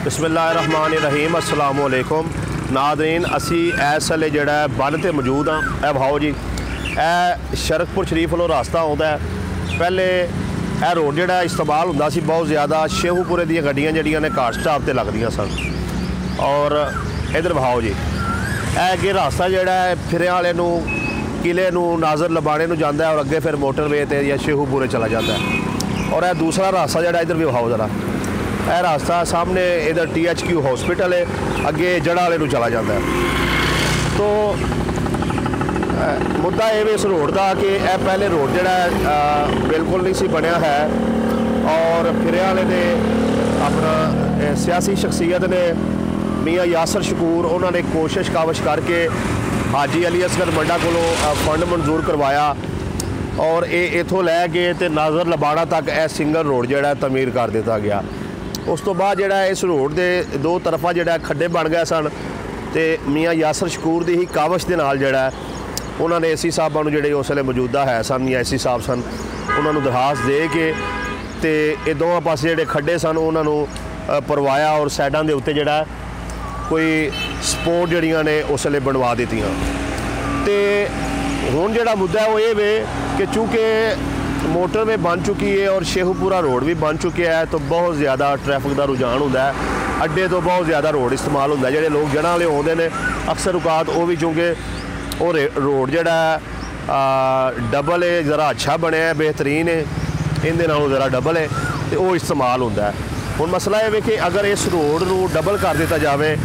बिस्मिल्लाहिर्रहमानिर्रहीम अस्सलाम वालेकुम नादरीन। असी इस वेले जिहड़ा बन ते मौजूद हाँ। यह भाओ जी, यह शरकपुर शरीफ वालों रास्ता आता है। पहले यह रोड जिहड़ा इस्तेमाल हुंदा सी बहुत ज़्यादा शेहूपुरे दी गड्डियां जिहड़ियां ने घाट स्टाप ते लगदियां सन। और इधर भाओ जी, यह अगे रास्ता जिहड़ा है फिरे वाले नूं किले नूं नाज़र लबाने नूं जांदा है और अगे फिर मोटरवे ते या शेहूपुरे चला जाता है। और यह दूसरा रास्ता जिहड़ा इधर भी भाओ ज़रा, यह रास्ता सामने इधर THQ हॉस्पिटल है, अगे जड़ा वाले नूं चला जाता है। तो मुद्दा ये भी इस रोड का कि यह पहले रोड जिहड़ा बिल्कुल नहीं सी बनया है और फिरे वाले ने अपना सियासी शख्सियत ने मियाँ यासर शकूर उन्होंने कोशिश काविश करके हाजी अली असगर मंडा को फंड मंजूर करवाया और ये इतों लैके तो नाज़र लबाना तक यह सिंगल रोड जिहड़ा तमीर कर दिता गया। उस तो बाद जिहड़ा इस रोड के दो तरफा जिहड़ा खड्डे बन गए सन तो मियाँ यासर शकूर की ही काविश के नाल जिहड़ा उन्होंने AC साहबां नूं जिहड़े उस वेले मौजूदा है सन या AC साहब सन उन्होंने दरखास्त दे के ते ये दोवां पासे जिहड़े खड्डे सन उन्होंने परवाया और साइडां दे उत्ते जिहड़ा कोई सपोर्ट जिहड़ियां ने उस वेले बनवा दित्तियां। ते हुण जिहड़ा मुद्दा है वो ये वे कि चूँकि मोटरवे बन चुकी है और शेहूपुरा रोड भी बन चुका है तो बहुत ज़्यादा ट्रैफिक का रुझान होंदा है। अड्डे तो बहुत ज़्यादा रोड इस्तेमाल होंदा है। जिहड़े लोग जड़ा वाले आउंदे ने अक्सर औकात वो भी चूँकि वो रोड जिहड़ा डबल है, ज़रा अच्छा बनया है, बेहतरीन है, इहदे नालों ज़रा डबल है तो वो इस्तेमाल होंदा है। हुण मसला ये कि अगर इस रोड नूं डबल कर दिता जाए,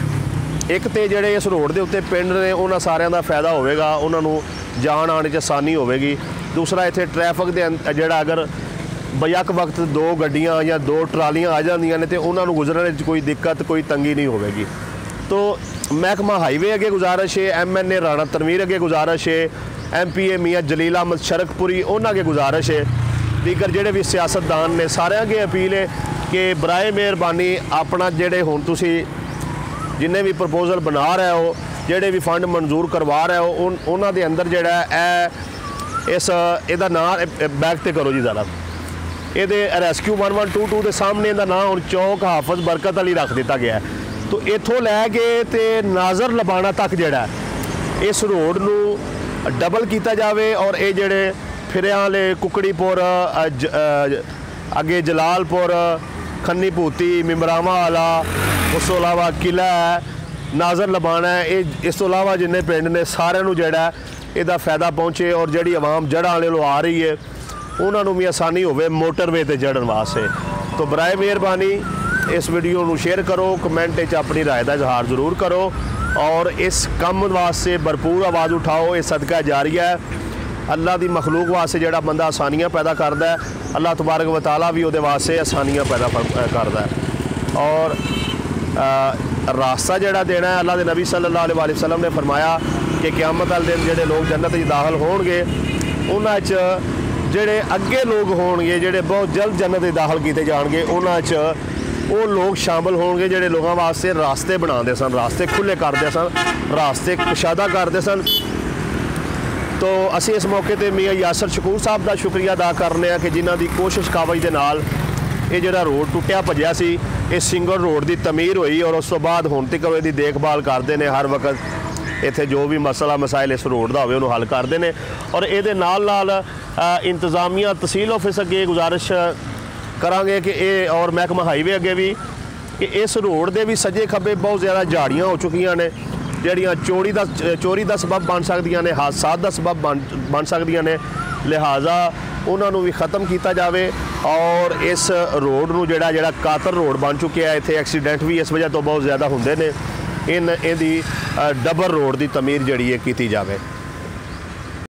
एक तो जिहड़े इस रोड के उत्ते पिंड ने उन्हां सारियां दा फायदा होवेगा, उन्हां नूं जाण आने 'च आसानी होवेगी। दूसरा इत्थे ट्रैफिक दे जिहड़ा अगर बयक वक्त दो गड्डियां या दो ट्रालियां आ जांदियां ने तो उन्हां नूं गुजरने 'च कोई दिक्कत कोई तंगी नहीं होवेगी। तो महकमा हाईवे अगे गुजारिश है, MNA राणा तनवीर अगे गुजारिश है, MPA मियाँ जलील अहमद शरकपुरी उन्हां अगे गुजारिश है, दीगर जिहड़े भी सियासतदान ने सारियां अगे अपील है कि बराए मेहरबानी अपना जिहड़े हुण तुसीं जिन्हें भी प्रपोजल बना रहे हो, जिहड़े भी फंड मंजूर करवा रहे हो, उन्हां दे अंदर जिहड़ा इस इहदा नाम बैक ते करो जी ज़रा, ये रेस्क्यू 1122 के सामने इहदा नाम हुण चौक हाफज बरकत अली रख दिता गया है। तो इत्थों लैके ते नाज़र लबाना तक जिहड़ा इस रोड नूं डबल किया जाए और ये जिहड़े फिरियां वाले कुकड़ीपुर अगे जलालपुर खन्नी भूती मिमरावा वाला उस तो इलावा किला है नाज़र लबाना है, इस तो इलावा जिन्ने पिंड ने सारिਆਂ ਨੂੰ ਜਿਹੜਾ ਇਹਦਾ फ़ायदा पहुँचे और जी आवाम जड़ा वाले लो आ रही है उन्होंने भी आसानी होवे मोटरवे ते चढ़न वास्ते। तो बराए मेहरबानी इस वीडियो को शेयर करो, कमेंट अपनी राय का इजहार जरूर करो और इस काम वास्ते भरपूर आवाज़ उठाओ। ये सदका जारिया है, अल्लाह की मखलूक वास्ते जिहड़ा बंदा आसानियाँ पैदा करता है, अल्लाह तबारक व तआला भी उहदे वास्ते आसानियाँ पैदा करता है। और रास्ता जिहड़ा देना है, अल्लाह के नबी सल्लल्लाहु अलैहि वसल्लम ने फरमाया कि क़यामत वाले दिन जिहड़े लोग जन्नत में दाखिल होणगे उन्हां च जिहड़े अगे लोग होणगे जिहड़े बहुत जल्द जन्नत में दाखिल किए जाणगे उन्हां च वो लोग शामिल होणगे जिहड़े लोगों वास्ते रास्ते बनाते सन, रास्ते खुले करते सन, रास्ते कुशादा करते सन। तो असी इस मौके पर मियाँ यासर शकूर साहब का शुक्रिया अदा करने कि जिन्हां दी कोशिश काविश दे नाल ये जिहड़ा रोड टुटिया भजिया सी ये सिंगल रोड की तमीर हुई और उस तो बाद हुण तक इसकी देखभाल करते हैं। हर वक्त इत्थे जो भी मसला मसाइल इस रोड का होवे उन्हूं हल करते हैं। और ये नाल इंतजामिया तहसील ऑफिस अगे गुजारिश करांगे कि ये और महकमा हाईवे अगे भी कि इस रोड के भी सज्जे खब्बे बहुत ज़्यादा झाड़ियाँ हो चुकियां ने जिहड़ियां चोरी का सबब बन सकदियां ने, हादसात का सबब बन सकदियां ने, लिहाजा उन्होंने भी ख़त्म किया जाए। और इस रोड नूं जिहड़ा कातर रोड बन चुका है, इत्थे एक्सीडेंट भी इस वजह तो बहुत ज़्यादा होंदे ने, इहदी डबल रोड की तमीर जिहड़ी है की जाए।